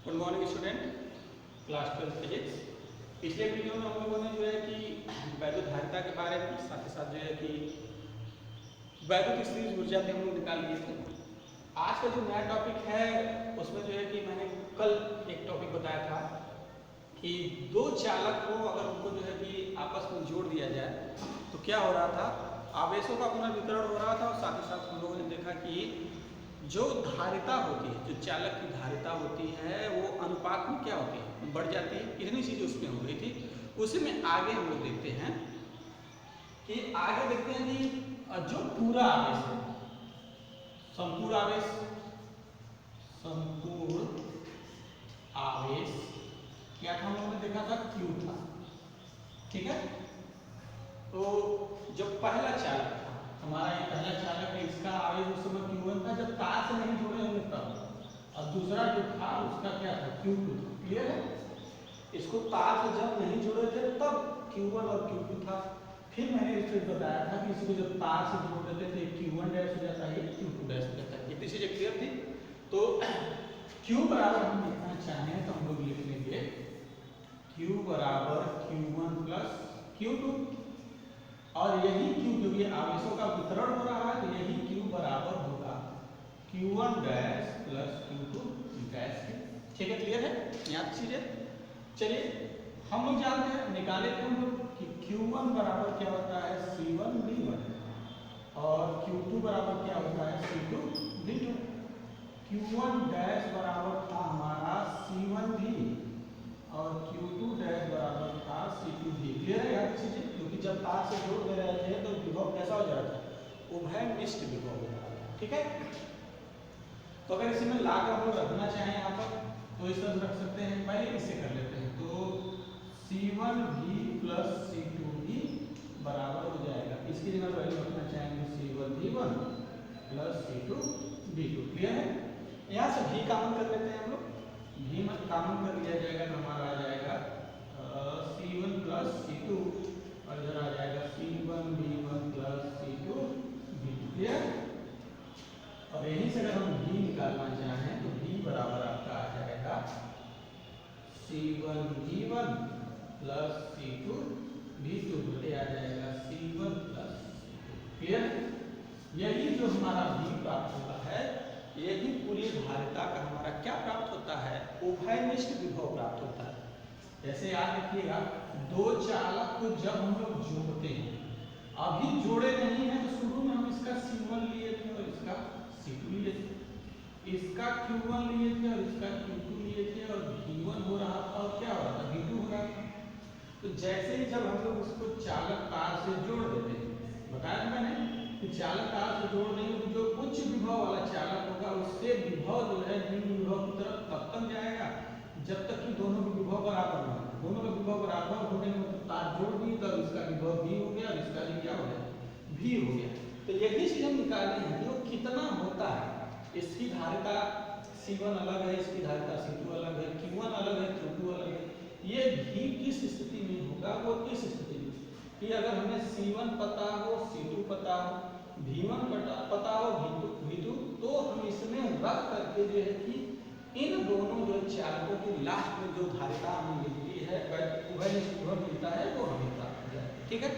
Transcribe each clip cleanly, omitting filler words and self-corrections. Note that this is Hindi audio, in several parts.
Good morning student, class 12 physics. पिछले वीडियो में हम लोगों ने जो है कि वैद्युत धारिता के बारे में साथ ही साथ जो है कि वैद्युत स्थिर ऊर्जा के हम लोग निकाल लिए थे। आज का जो नया टॉपिक है उसमें जो है कि मैंने कल एक टॉपिक बताया था कि दो चालक को अगर उनको जो है कि आपस में जोड़ दिया जाए तो क्या हो रहा था, आवेशों का पुनर्वितरण हो रहा था और साथ ही साथ हम लोगों ने देखा कि जो धारिता होती है, जो चालक की धारिता होती है वो अनुपात में क्या होती है, बढ़ जाती है। इतनी चीज़ उसमें हो गई थी। उसी में आगे हम लोग देखते हैं कि आगे देखते हैं कि जो पूरा आवेश है, संपूर्ण आवेश, संपूर्ण आवेश क्या था, हम लोगों ने देखा था Q था। ठीक है, तो जो पहला चालक था हमारा, ये पहला चालक है, इसका आवेश उस समय Q1 था जब तार से नहीं जुड़े होंगे तब, और दूसरा जो था उसका क्या था, Q2 था। क्लियर है, इसको तार से जब नहीं जुड़े थे तब Q1 और Q2 था। फिर मैंने इसको बताया था कि इसको जब तार से जोड़ देते थे Q1 डैश हो जाता है, Q2 डैश हो जाता है। इतनी चीजें क्लियर थी। तो Q बराबर हम लिखना चाहें तो हम लोग लिख लेंगे Q बराबर Q1 प्लस Q2, और यही Q क्योंकि आवेशों का वितरण हो रहा है तो यही Q बराबर होगा Q1 dash plus Q2 dash के। ठीक है, क्लियर है यहाँ चीजें। चलिए हम लोग जानते हैं, निकाले थे हम लोग कि Q1 बराबर क्या होता है, C1 V1, और Q2 बराबर क्या होता है, C2 V2। Q1 डैश बराबर था हमारा C1 V और Q2 डैश बराबर था C2 V। क्लियर है यार चीजें, क्योंकि जब तार से जोड़ दे रहे थे तो विभव कैसा हो जा रहा था, उभयनिष्ठ विभव हो रहा था। ठीक है, तो अगर इसी में ला कर हम लोग रखना चाहें यहाँ पर तो इस तरह रख सकते हैं। पहले इससे कर लेते हैं, तो C1V प्लस C2V बराबर हो जाएगा, इसकी जगह वैल्यू रखना चाहेंगे C1V1 प्लस C2V2। क्लियर है, यहाँ से V कॉमन कर लेते हैं हम लोग, V में कॉमन कर लिया जाएगा तो हमारा आ जाएगा C1 प्लस C2, और इधर आ जाएगा C1V1 प्लस C2V2। क्लियर, और यहीं से अगर हम V निकालना चाहें तो V बराबर आपका आ जाएगा C1V1 प्लस C2V2 बटे आ जाएगा C1 प्लस C2। क्लियर, यही जो हमारा V प्राप्त होता है, यही पूरी धारिता का हमारा क्या प्राप्त होता है, उभयनिष्ठ विभव प्राप्त होता है। जैसे याद रखिएगा, दो चालक को जब हम लोग जोड़ते हैं, अभी जोड़े नहीं है तो शुरू में हम इसका C1 लिए थे और इसका C2 लिए थे, इसका Q1 लिए थे और इसका Q2 लिए थे, और V1 हो रहा था और क्या हो रहा था, V2 हो रहा था। तो जैसे ही जब हम लोग उसको चालक तार से जोड़ देते हैं, बताया मैंने कि चालक तार से जोड़ देंगे तो जो उच्च विभव वाला चालक होगा उससे विभव जो है निम्न विभव की तरफ तब तक जाएगा जब तक कि दोनों के विभव बराबर ना हो। दोनों का विभव बराबर होने में मतलब तार जोड़ दी तो इसका विभव V हो गया और इसका भी क्या हो गया, V हो गया। तो यही चीज हम निकालते हैं कि वो कितना होता है। इसकी धारिता C1 अलग है, इसकी धारिता C2 अलग है, Q1 अलग है, Q2 अलग है। ये V किस स्थिति में होगा, वो इस स्थिति में कि अगर हमें C1 पता हो, C2 पता हो, V1 पता हो, V2, तो हम इसमें रख करके जो है कि इन दोनों जो चालकों के लास्ट में जो धारिता हमें मिलती है, उभयनिष्ठ विभव मिलता है, वो हमें प्राप्त हो जाए। ठीक है,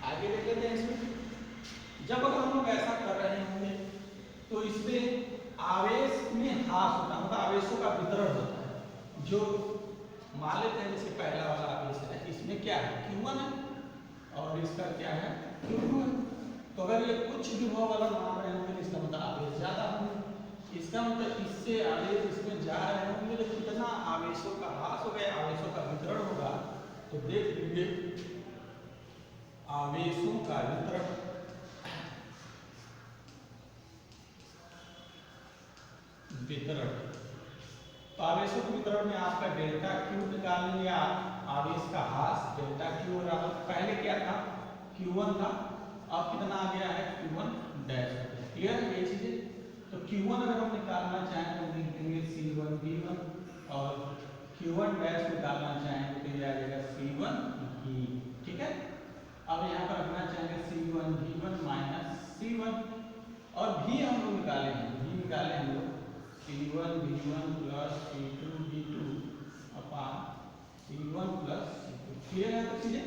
आगे देख लेते हैं। इसमें जब अगर हम लोग ऐसा कर रहे होंगे तो इसमें आवेश में ह्रास होता है, मतलब आवेशों का वितरण होता है। जो मान लेते हैं जैसे पहला वाला आवेश है, इसमें क्या है, Q1 है और इसका क्या है, Q2 है। तो अगर ये उच्च विभव वाला मान रहे होंगे तो इसका मतलब आवेश ज्यादा होंगे, इसका मतलब इससे आवेश इसमें जा रहे होंगे तो कितना आवेशों का ह्रास हो गया, आवेशों का वितरण होगा। तो देख लीजिए आवेशों का वितरण, तो आवेशों के वितरण में आपका डेल्टा Q निकाल लेंगे, आवेश का ह्रास डेल्टा Q बराबर, पहले क्या था, Q1 था, अब कितना आ गया है, Q1 डैश। क्लियर है ये चीजें। तो Q1 अगर हम निकालना चाहें तो लिख देंगे C1 V1, और Q1 डैश निकालना चाहें तो ये आ जाएगा C1 V। ठीक है, अब यहाँ पर रखना चाहेंगे C1 V1 माइनस C1, और V हम लोग निकाले हैं, V निकाले हम लोग C1 V1 plus C2 V2 अपान C1 प्लस C2। क्लियर है तो चीजें?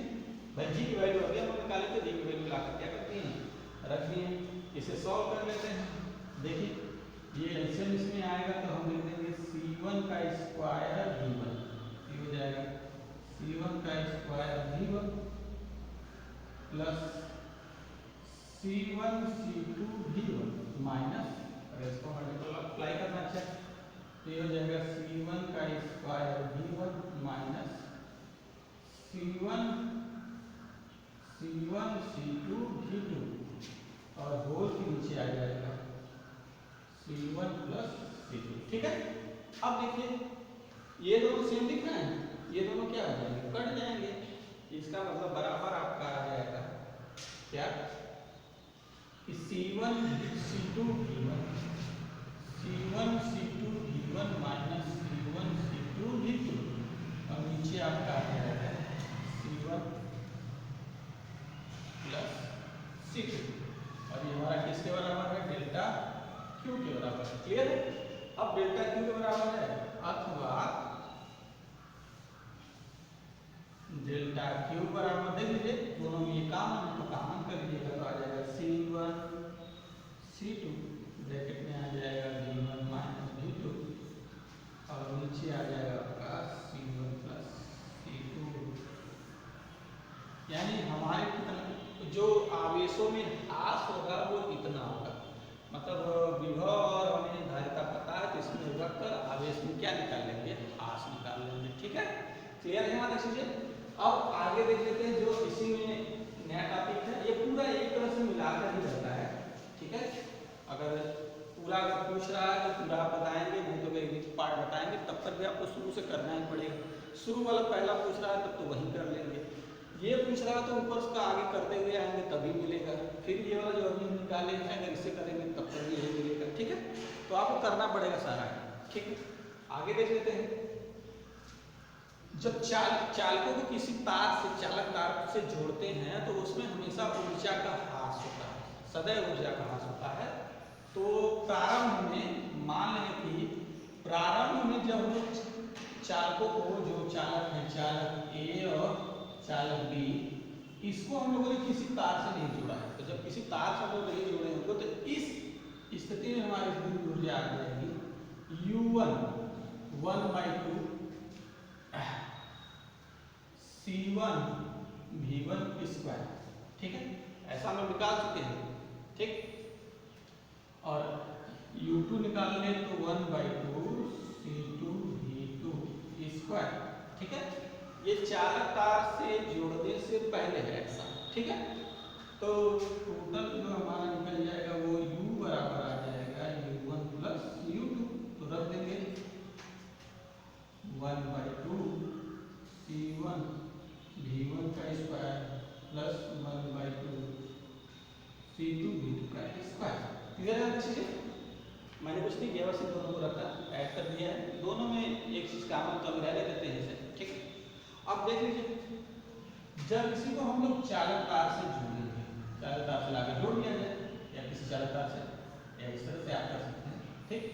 भाई जी की वैल्यू अभी हम निकाले थे, जी की वैल्यू लाकर क्या करते हैं रख दिए। इसे सॉल्व कर लेते हैं। देखिए ये एलसीएम इसमें आएगा तो हम लिख देंगे C1 का स्क्वायर V1, ये हो जाएगा C1 का square V1 plus C1 C2 V1 minus, अगर इसको मल्टीप्लाई करना अच्छा तो ये हो जाएगा C1 का square V1 minus C1 C2 V2 और होल के नीचे आ जाएगा C1 प्लस C2। ठीक है, अब देखिए ये दोनों सेम दिख रहे हैं, ये दोनों क्या हो जाएंगे, कट जाएंगे। इसका मतलब बराबर आपका आ जाएगा क्या, C1 C2 V1 C1 C2 V1 minus C1 C2 V2 और नीचे आपका आ जाएगा C1 प्लस C2 और ये हमारा किसके बराबर है, डेल्टा Q के बराबर है। क्लियर है? अब डेल्टा Q के बराबर है अथवा डेल्टा Q बराबर दे दीजिए, दोनों में ये कॉमन है तो कॉमन कर लीजिएगा तो आ जाएगा C1 C2 ब्रैकेट में आ जाएगा V1 माइनस V2 और नीचे आ जाएगा आपका C1 प्लस C2। यानी हमारे कितना जो आवेशों में ह्रास होगा वो इतना होगा, मतलब विभव और हमें धारिता पता है तो इसमें निर्भर कर आवेश में क्या निकाल लेंगे, ह्रास निकाल लेंगे। ठीक है, क्लियर है हमारा चीजें? अब आगे देख लेते हैं जो इसी में नया टॉपिक है, ये पूरा एक तरह से मिलाकर ही रहता है। ठीक है, अगर पूरा अगर पूछ रहा है तो पूरा आप बताएंगे, नहीं तो एक पार्ट बताएंगे, तब तक भी आपको शुरू से करना ही पड़ेगा। शुरू वाला पहला पूछ रहा है तब तो वही कर लेंगे, ये पूछ रहा है तो ऊपर उसका आगे करते हुए आएंगे तभी मिलेगा, फिर ये वाला जो अभी हम निकाले हैं अगर इससे करेंगे तब तक भी यही मिलेगा। ठीक है, तो आपको करना पड़ेगा सारा। ठीक है, आगे देख लेते हैं। जब चालकों को किसी तार से चालक तार से जोड़ते हैं तो उसमें हमेशा ऊर्जा का ह्रास होता है, सदैव ऊर्जा का ह्रास होता है। तो प्रारंभ में मान लें कि प्रारंभ में जब हम चालकों को, जो चालक है चालक ए और चालक बी, इसको हम लोगों ने किसी तार से नहीं जोड़ा है, तो जब किसी तार से हम लोग नहीं जोड़े होंगे तो इस स्थिति में हमारी विद्युत ऊर्जा आ जाएगी U1 1/2 C1 V1 स्क्वायर। ठीक है, ऐसा हम लोग निकाल चुके हैं। ठीक, और U2 निकालने तो 1/2 C2 V2 स्क्वायर। ठीक है, ये चालक तार से जोड़ने से पहले है ऐसा। ठीक है, तो टोटल जो हमारा निकल जाएगा वो U बराबर आ जाएगा U1 प्लस U2, तो रख देंगे 1/2 C1 V1 का स्क्वायर प्लस 1/2 C2 V2 का स्क्वायर। क्लियर है अच्छे से? मैंने कुछ नहीं किया, बस इन दोनों को रखा ऐड कर दिया है, दोनों में एक चीज कॉमन तो हम रहने देते हैं इसे। ठीक है, अब देख लीजिए जब इसी को हम लोग चालक तार से जोड़ेंगे, चालक तार से लाकर जोड़ दिया जाए या किसी चालक तार से, या इस तरह से आप कर सकते हैं। ठीक,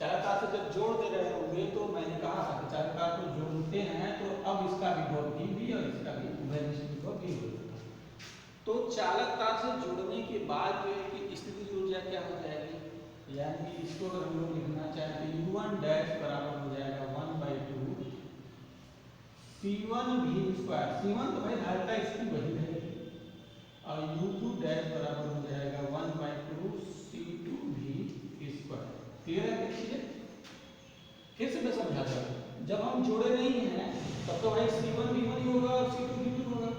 चालक तार से जब जोड़ दे रहे होंगे तो मैंने कहा था कि चालक तार को जोड़ते हैं तो अब इसका विभव भी और इसका भी उभयनिष्ठ विभव भी हो जाता है। तो चालक तार से जोड़ने के बाद जो है कि स्थितिज ऊर्जा क्या हो जाएगी, यानी कि इसको अगर हम लोग लिखना चाहें तो U1 डैश बराबर हो जाएगा 1/2 C1 V स्क्वायर, C1 तो भाई धारिता इसकी वही रहेगी, और U2 डैश बराबर हो जाएगा 1/2 C2 V स्क्वायर। क्लियर है? देखिए फिर से मैं समझाता हूँ, जब हम जोड़े नहीं हैं तब तो भाई C1 V1 ही होगा और C2 V2 होगा,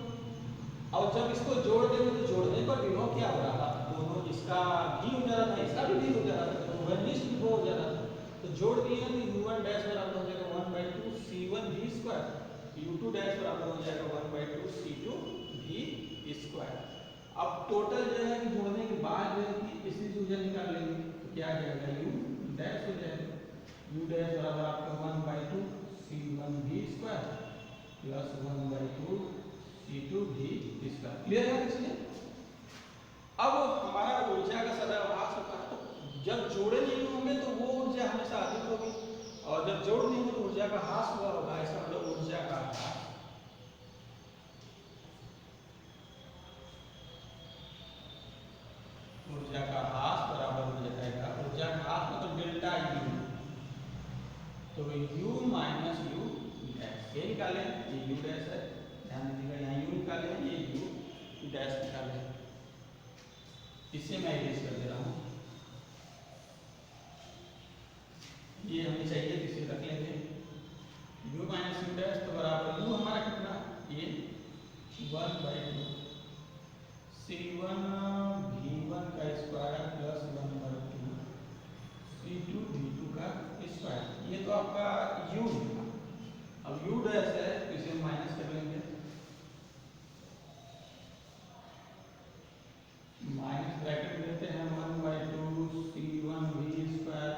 और जब इसको जोड़ देंगे तो जोड़ने पर विभव क्या हो रहा था, दोनों इसका भी हो जा रहा था इसका भी हो जा रहा था, तो उभयनिष्ठ विभव हो जा रहा था। तो जोड़ दिए तो U1 डैश बराबर हो जाएगा 1/2 C1 V square, U2 dash बराबर हो जाएगा 1/2 C2 V स्क्वायर। अब टोटल जो है कि जोड़ने के बाद जो है कि इसी ऊर्जा निकाल लेंगे तो क्या आ जाएगा U डैश हो जाएगा, U डैश बराबर आपका 1/2 C1 V square plus 1/2 C2 V square. Clear है इसलिए? अब हमारा ऊर्जा का सदैव ह्रास होता है, तो जब जोड़े नहीं होंगे तो वो ऊर्जा हमेशा और जब जोड़ देंगे तो ऊर्जा का ह्रास हुआ होगा, इसका मतलब ऊर्जा का ह्रास, ऊर्जा का ह्रास बराबर हो जाएगा, ऊर्जा का ह्रास मतलब डेल्टा यू, तो u माइनस यू डैश, ये निकाले, ये u डैश है, ध्यान दीजिएगा यहाँ u निकाले, ये u डैश निकाले, इसे मैं इरेज कर दे रहा हूँ, ये हमें चाहिए तो इसे रख लेंगे, u माइनस यू डैश तो बराबर u हमारा कितना, ये 1/2 C1 V1 का स्क्वायर प्लस 1/2 C2 V2 का स्क्वायर, ये तो आपका u है। अब u डैश है तो इसे माइनस कर लेंगे, माइनस ब्रैकेट देते हैं 1/2 C1 V square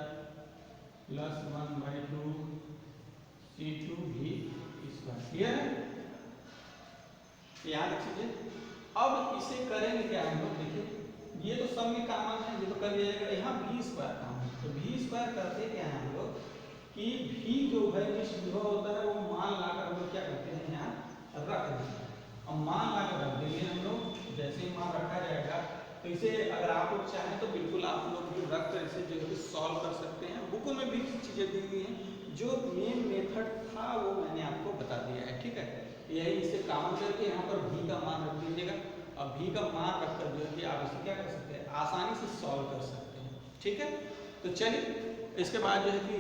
plus 1/2 C2 V square, clear है? याद रखिए। अब इसे करेंगे क्या हम लोग, देखिए ये तो सब में कॉमन है, ये तो कर दिया जाएगा, यहाँ v स्क्वायर कॉमन, तो v स्क्वायर करते क्या है हम लोग कि v जो है जिस विभव होता है वो मान लाकर हम लोग क्या करते हैं यहाँ रख देते हैं, और मान लाकर रख देंगे हम लोग, जैसे ही मान रखा जाएगा तो इसे अगर आप लोग चाहें तो बिल्कुल आप लोग भी रख कर इसे जो है सॉल्व कर सकते हैं, बुकों में भी चीज़ें दी हुई हैं, जो मेन मेथड था वो मैंने आपको बता दिया है, ठीक है? यही इसे कॉमन करके यहाँ पर v का मान रख दीजिएगा, और v का मान रखकर जो है कि आप इसे क्या कर सकते हैं, आसानी से सॉल्व कर सकते हैं, ठीक है? तो चलिए इसके बाद जो है कि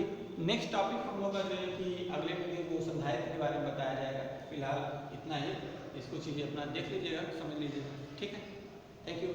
नेक्स्ट टॉपिक हम लोग का जो है कि अगले वीडियो को संधारित्र के बारे में बताया जाएगा, फिलहाल इतना ही, इसको चीज़ें अपना देख लीजिएगा, समझ लीजिएगा, ठीक है? Thank you.